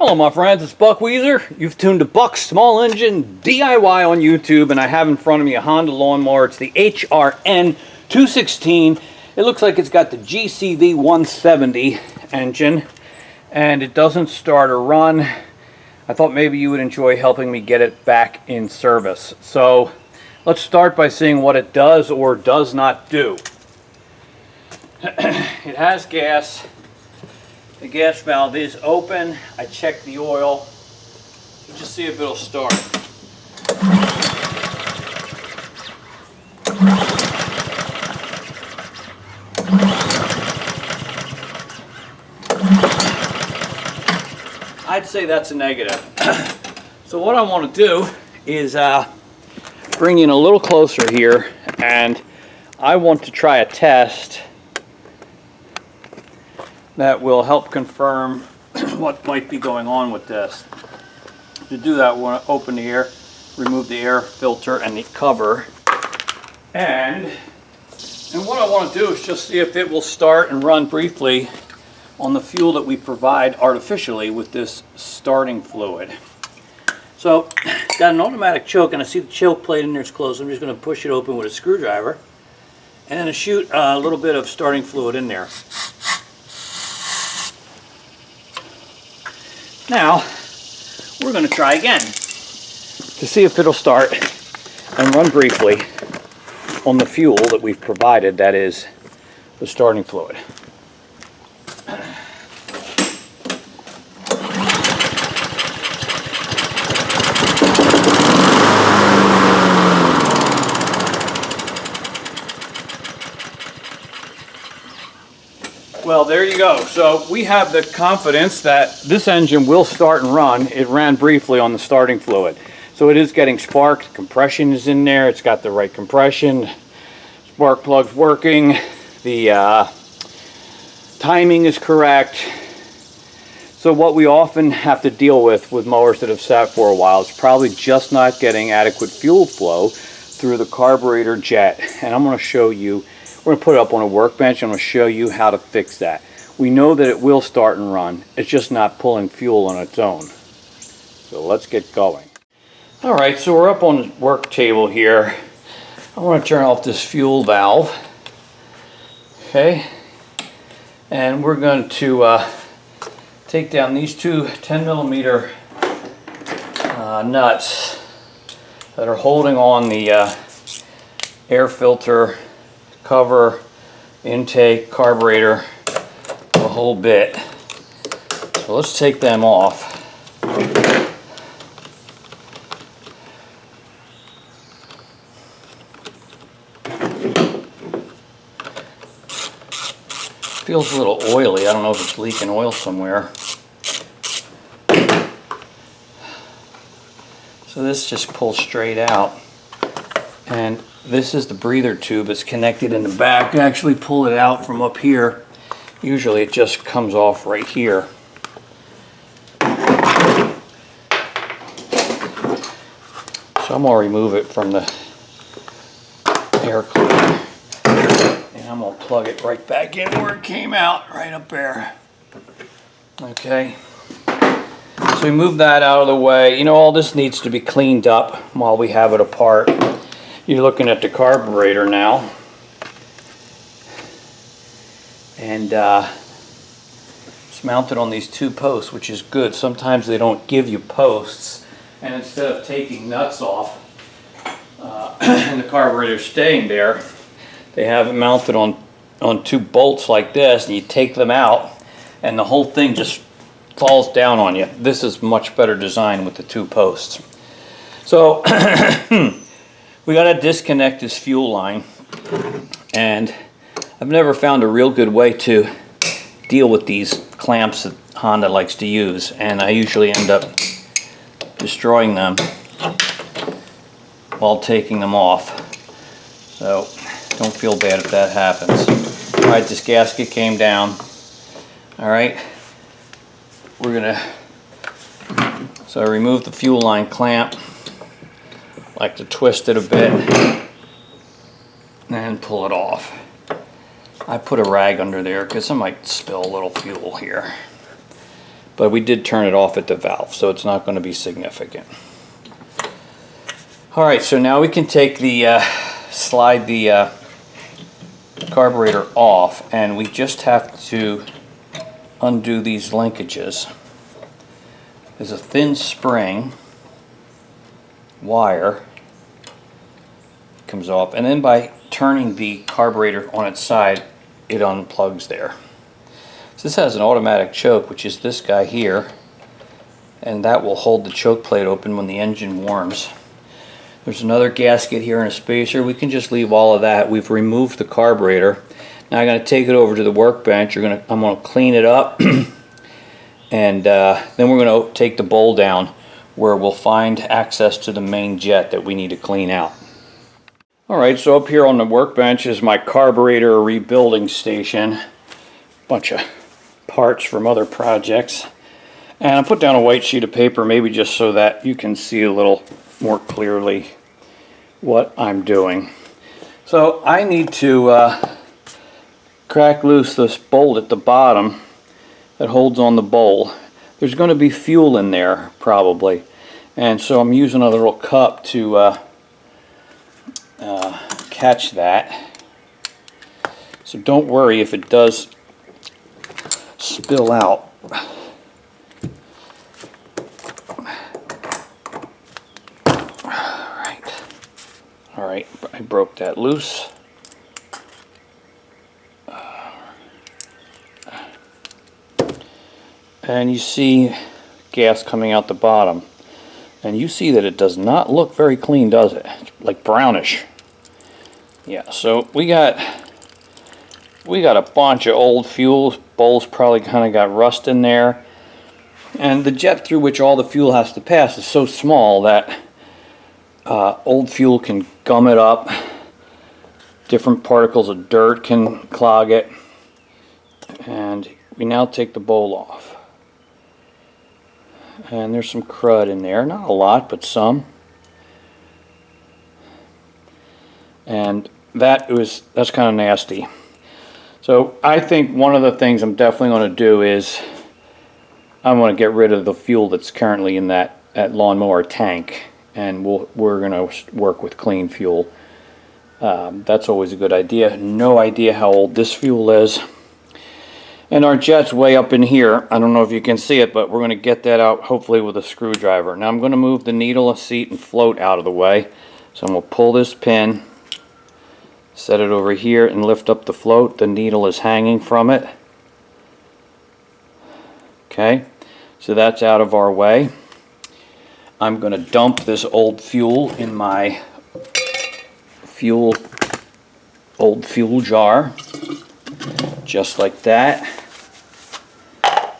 Hello my friends, it's Buck Weezer. You've tuned to Buck's Small Engine DIY on YouTube, and I have in front of me a Honda lawnmower. It's the HRN 216. It looks like it's got the GCV 170 engine, and it doesn't start or run. I thought maybe you would enjoy helping me get it back in service. So let's start by seeing what it does or does not do. It has gas. The gas valve is open. I checked the oil. Just see if it'll start. I'd say that's a negative. So what I want to do is bring in a little closer here, and I want to try a test that will help confirm what might be going on with this. To do that, we want to open the air, remove the air filter and the cover, and what I want to do is just see if it will start and run briefly on the fuel that we provide artificially with this starting fluid. So, got an automatic choke, and I see the choke plate in there is closed. I'm just going to push it open with a screwdriver, and then I shoot a little bit of starting fluid in there. Now, we're going to try again to see if it'll start and run briefly on the fuel that we've provided, that is the starting fluid. Well, there you go. So we have the confidence that this engine will start and run. It ran briefly on the starting fluid. So it is getting spark. Compression is in there. It's got the right compression. Spark plug's working. The timing is correct. So what we often have to deal with mowers that have sat for a while is probably just not getting adequate fuel flow through the carburetor jet. And I'm going to show you. We're going to put it up on a workbench. I'm going to show you how to fix that. We know that it will start and run. It's just not pulling fuel on its own. So let's get going. Alright, so we're up on the work table here. I want to turn off this fuel valve. Okay. And we're going to take down these two 10mm nuts that are holding on the air filter, cover, intake, carburetor, the whole bit. So let's take them off. Feels a little oily. I don't know if it's leaking oil somewhere. So this just pulls straight out, and this is the breather tube. It's connected in the back. I actually pull it out from up here. Usually it just comes off right here. So I'm going to remove it from the air cleaner, and I'm going to plug it right back in where it came out, right up there. Okay. So we move that out of the way. You know, all this needs to be cleaned up while we have it apart. You're looking at the carburetor now, and it's mounted on these two posts, which is good. Sometimes they don't give you posts, and instead of taking nuts off and the carburetor staying there, they have it mounted on two bolts like this, and you take them out and the whole thing just falls down on you. This is much better design with the two posts. So we got to disconnect this fuel line, and I've never found a real good way to deal with these clamps that Honda likes to use, and I usually end up destroying them while taking them off. So don't feel bad if that happens. Alright, this gasket came down. Alright, we're gonna, so I removed the fuel line clamp. Like to twist it a bit and pull it off. I put a rag under there because I might spill a little fuel here. but we did turn it off at the valve, so it's not going to be significant. Alright, so now we can take the slide the carburetor off, and we just have to undo these linkages. There's a thin spring wire comes off, and then by turning the carburetor on its side, it unplugs there. So this has an automatic choke, which is this guy here, and that will hold the choke plate open when the engine warms. There's another gasket here and a spacer. We can just leave all of that. We've removed the carburetor. Now I'm going to take it over to the workbench. I'm going to clean it up, and then we're going to take the bowl down where we'll find access to the main jet that we need to clean out. Alright, so up here on the workbench is my carburetor rebuilding station. Bunch of parts from other projects. And I put down a white sheet of paper, maybe just so that you can see a little more clearly what I'm doing. So I need to crack loose this bolt at the bottom that holds on the bowl. There's going to be fuel in there probably, and so I'm using a little cup to catch that. So don't worry if it does spill out. Alright, I broke that loose. And you see gas coming out the bottom. And you see that it does not look very clean, does it? It's like brownish. Yeah, so we got a bunch of old fuel. Bowls probably kind of got rust in there. And the jet through which all the fuel has to pass is so small that old fuel can gum it up. Different particles of dirt can clog it. And we now take the bowl off. And there's some crud in there, not a lot, but some. And that's kind of nasty. So I think one of the things I'm definitely going to do is I'm going to get rid of the fuel that's currently in that lawnmower tank, and we're going to work with clean fuel. That's always a good idea. No idea how old this fuel is. And our jet's way up in here. I don't know if you can see it, but we're going to get that out hopefully with a screwdriver. Now I'm going to move the needle, seat, and float out of the way. So I'm going to pull this pin, set it over here, and lift up the float. The needle is hanging from it. Okay, so that's out of our way. I'm going to dump this old fuel in my old fuel jar, just like that.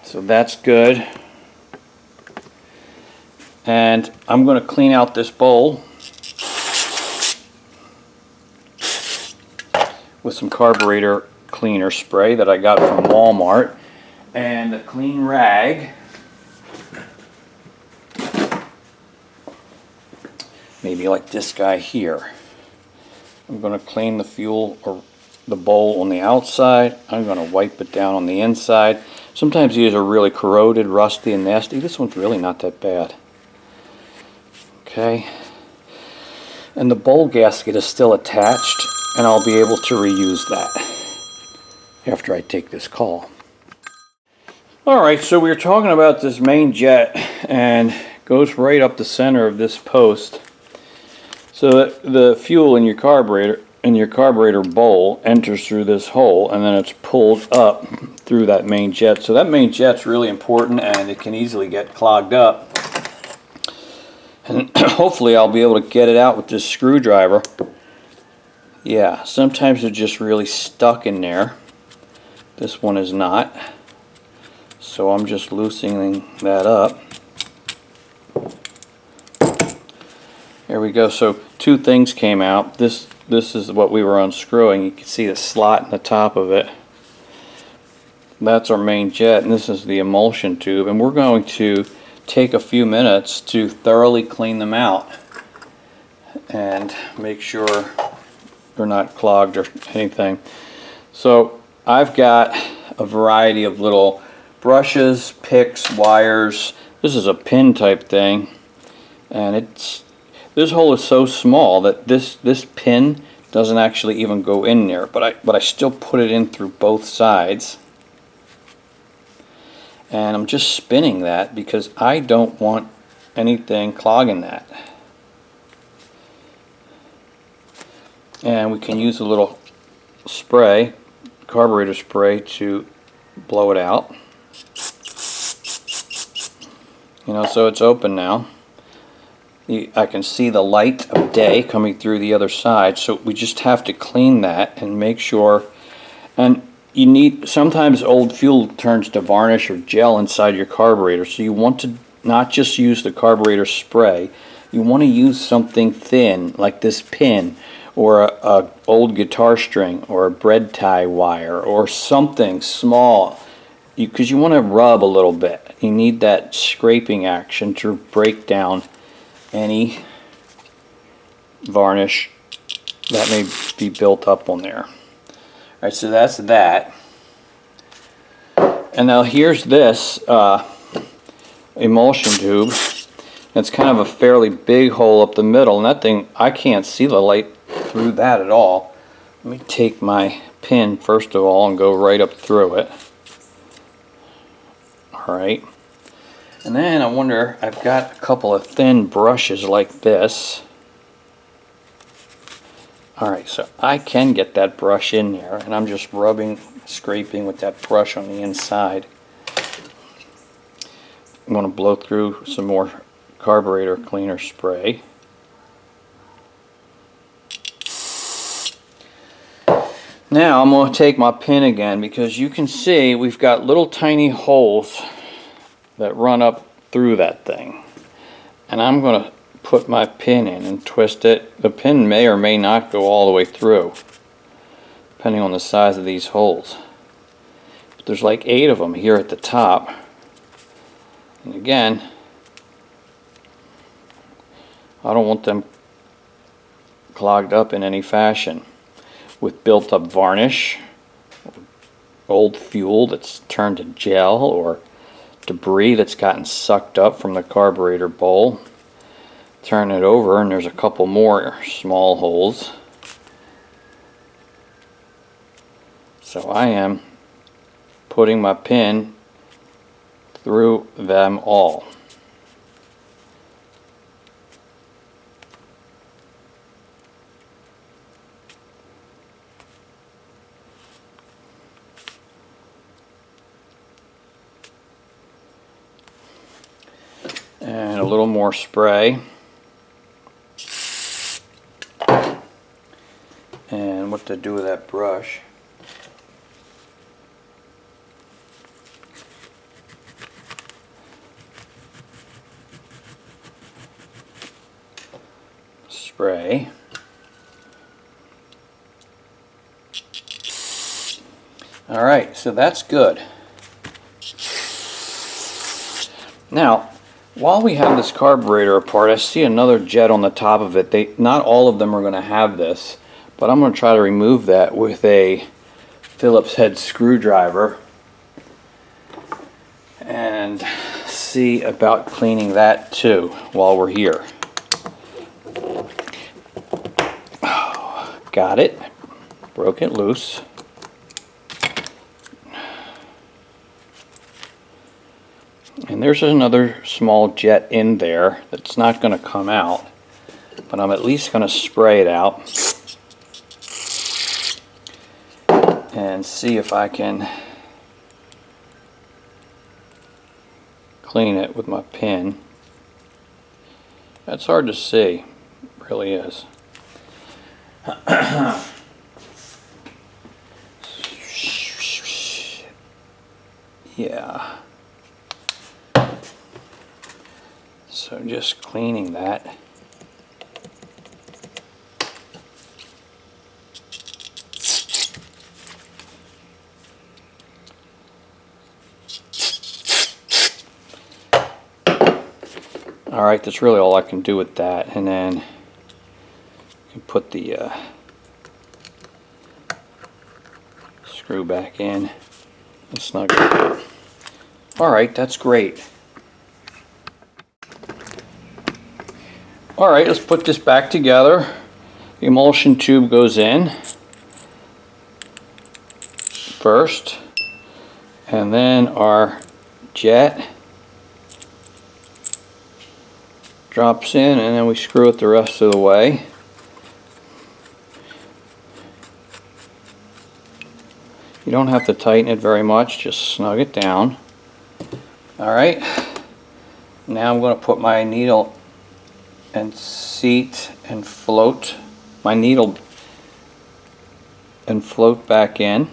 So that's good. And I'm going to clean out this bowl with some carburetor cleaner spray that I got from Walmart, and a clean rag. Maybe like this guy here. I'm going to clean the fuel or the bowl on the outside. I'm going to wipe it down on the inside. Sometimes these are really corroded, rusty, and nasty. This one's really not that bad. Okay. And the bowl gasket is still attached, and I'll be able to reuse that after I take this call. Alright, so we were talking about this main jet, and it goes right up the center of this post. So the fuel in your carburetor bowl enters through this hole, and then it's pulled up through that main jet. So that main jet's really important, and it can easily get clogged up. And hopefully I'll be able to get it out with this screwdriver. Yeah, sometimes they're just really stuck in there. This one is not. So I'm just loosening that up. There we go. So two things came out. This is what we were unscrewing. You can see the slot in the top of it. That's our main jet, and this is the emulsion tube. And we're going to take a few minutes to thoroughly clean them out and make sure they're not clogged or anything. So I've got a variety of little brushes, picks, wires. This is a pin type thing, and this hole is so small that this pin doesn't actually even go in there, but I still put it in through both sides. And I'm just spinning that because I don't want anything clogging that. And we can use a little spray, carburetor spray, to blow it out. You know, so it's open now. I can see the light of day coming through the other side, so we just have to clean that and make sure. And you need, sometimes old fuel turns to varnish or gel inside your carburetor, so you want to not just use the carburetor spray. You want to use something thin like this pin, or a old guitar string, or a bread tie wire, or something small, because you want to rub a little bit. You need that scraping action to break down any varnish that may be built up on there. Alright, so that's that. And now here's this emulsion tube. It's kind of a fairly big hole up the middle, and that thing, I can't see the light through that at all. Let me take my pin first of all and go right up through it. Alright. And then I wonder, I've got a couple of thin brushes like this. Alright, so I can get that brush in there, and I'm just rubbing, scraping with that brush on the inside. I'm going to blow through some more carburetor cleaner spray. Now I'm going to take my pin again, because you can see we've got little tiny holes that run up through that thing. And I'm going to put my pin in and twist it. The pin may or may not go all the way through, depending on the size of these holes. But there's like 8 of them here at the top. And again, I don't want them clogged up in any fashion with built up varnish, old fuel that's turned to gel, or debris that's gotten sucked up from the carburetor bowl. Turn it over and there's a couple more small holes. So I am putting my pin through them all. And a little more spray. And what to do with that brush. Spray. Alright, so that's good. Now, while we have this carburetor apart, I see another jet on the top of it. Not all of them are going to have this, but I'm going to try to remove that with a Phillips head screwdriver and see about cleaning that too while we're here. Oh, got it. Broke it loose. And there's another small jet in there that's not going to come out, but I'm at least going to spray it out and see if I can clean it with my pin. That's hard to see, it really is. Yeah. So just cleaning that. Alright, that's really all I can do with that. And then you can put the screw back in and snug it down. All right, that's great. All right, let's put this back together. The emulsion tube goes in first, and then our jet drops in, and then we screw it the rest of the way. You don't have to tighten it very much, just snug it down. All right, now I'm going to put my needle and seat and float my needle and float back in.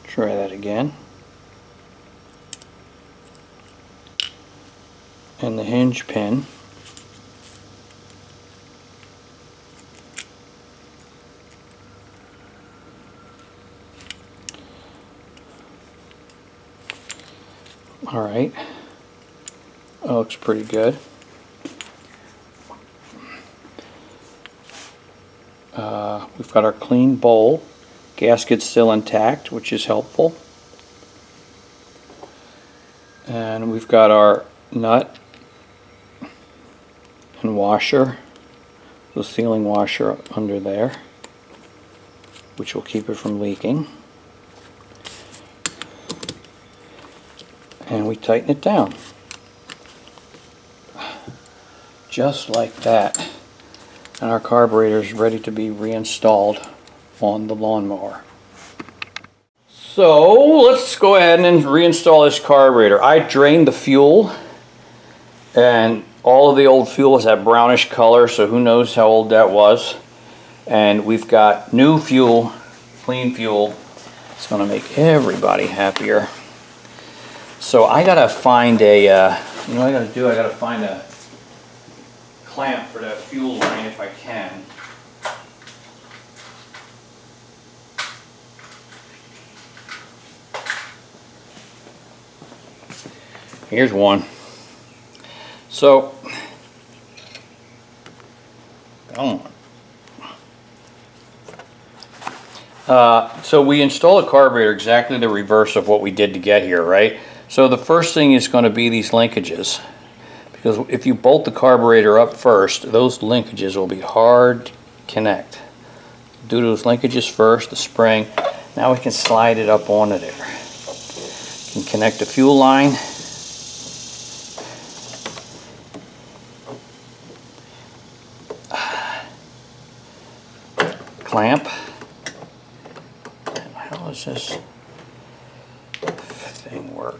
Try that again. And the hinge pin. All right, that looks pretty good. We've got our clean bowl. Gasket's still intact, which is helpful. And we've got our nut and washer, the sealing washer under there, which will keep it from leaking. And we tighten it down. Just like that. And our carburetor is ready to be reinstalled on the lawnmower. So let's go ahead and reinstall this carburetor. I drained the fuel, and all of the old fuel is that brownish color, so who knows how old that was. And we've got new fuel, clean fuel. It's going to make everybody happier. So I gotta find a, you know what I gotta do? I gotta find a clamp for that fuel line if I can. Here's one. So, come on. So we install a carburetor exactly the reverse of what we did to get here, right? So the first thing is going to be these linkages, because if you bolt the carburetor up first, those linkages will be hard to connect. Do those linkages first, the spring. Now we can slide it up onto there. You can connect the fuel line. Clamp. How does this thing work?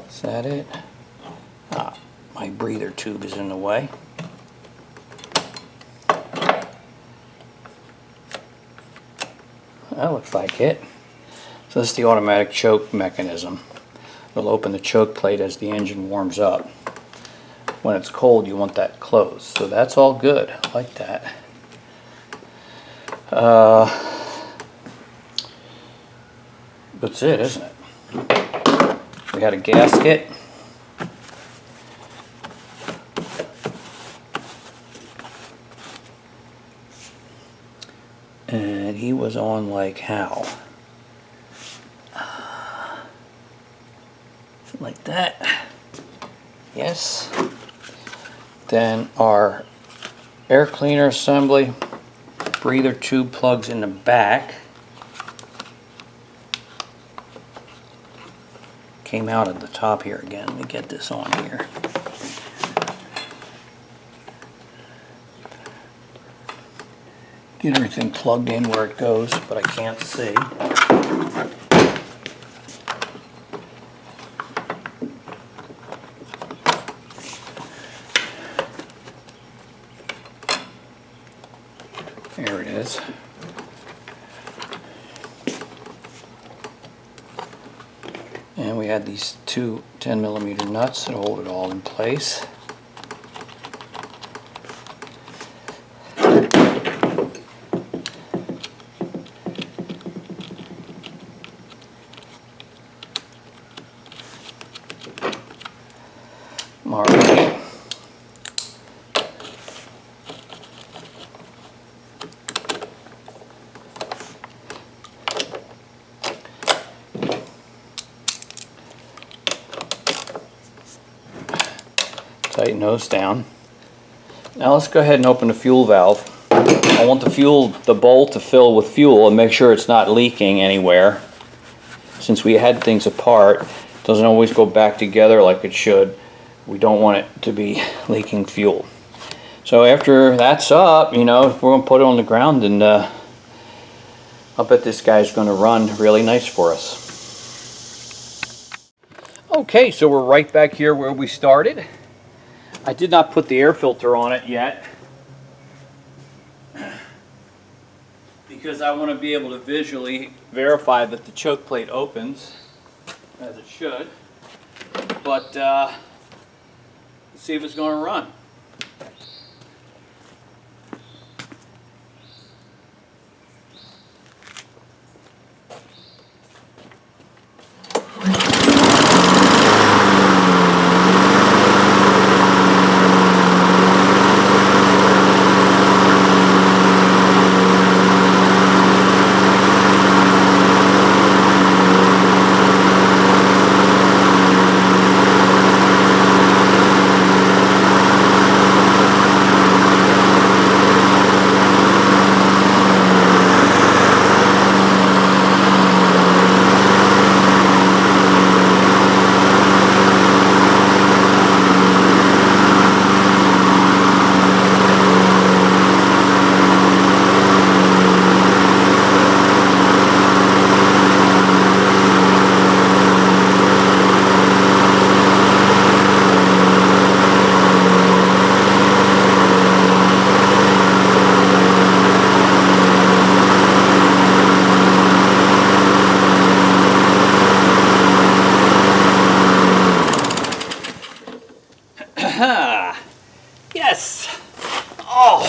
Is that it? Ah, my breather tube is in the way. That looks like it. So this is the automatic choke mechanism. It'll open the choke plate as the engine warms up. When it's cold, you want that closed. So that's all good. I like that. That's it, isn't it? We had a gasket. And he was on like how? Something like that. Yes. Then our air cleaner assembly, breather tube plugs in the back. Came out at the top here again. Let me get this on here. Get everything plugged in where it goes, but I can't see. There it is. And we had these two 10mm nuts that hold it all in place. All right. Tighten those down. Now let's go ahead and open the fuel valve. I want the bowl to fill with fuel and make sure it's not leaking anywhere. Since we had things apart, it doesn't always go back together like it should. We don't want it to be leaking fuel. So after that's up, you know, we're going to put it on the ground, and I'll bet this guy's going to run really nice for us. Okay, so we're right back here where we started. I did not put the air filter on it yet because I want to be able to visually verify that the choke plate opens as it should. But let's see if it's going to run. Yes. Oh.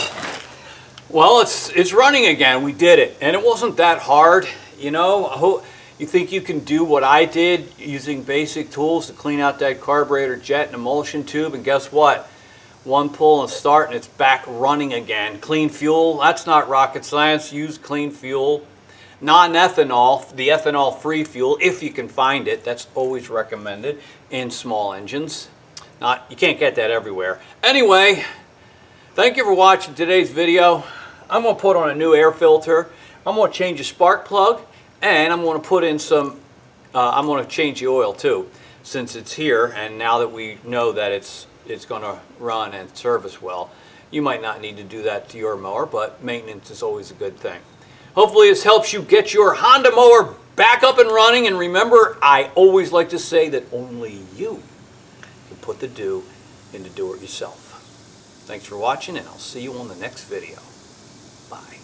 Well, it's running again. We did it, and it wasn't that hard. You know, you think you can do what I did using basic tools to clean out that carburetor jet and emulsion tube, and guess what? One pull and start, and it's back running again. Clean fuel, that's not rocket science. Use clean fuel. Non-ethanol, the ethanol-free fuel, if you can find it. That's always recommended in small engines. You can't get that everywhere. Anyway, thank you for watching today's video. I'm going to put on a new air filter. I'm going to change a spark plug, and I'm going to put in some, I'm going to change the oil too, since it's here, and now that we know that it's going to run and service well. You might not need to do that to your mower, but maintenance is always a good thing. Hopefully this helps you get your Honda mower back up and running, and remember, I always like to say that only you can put the do into do-it-yourself. Thanks for watching, and I'll see you on the next video. Bye.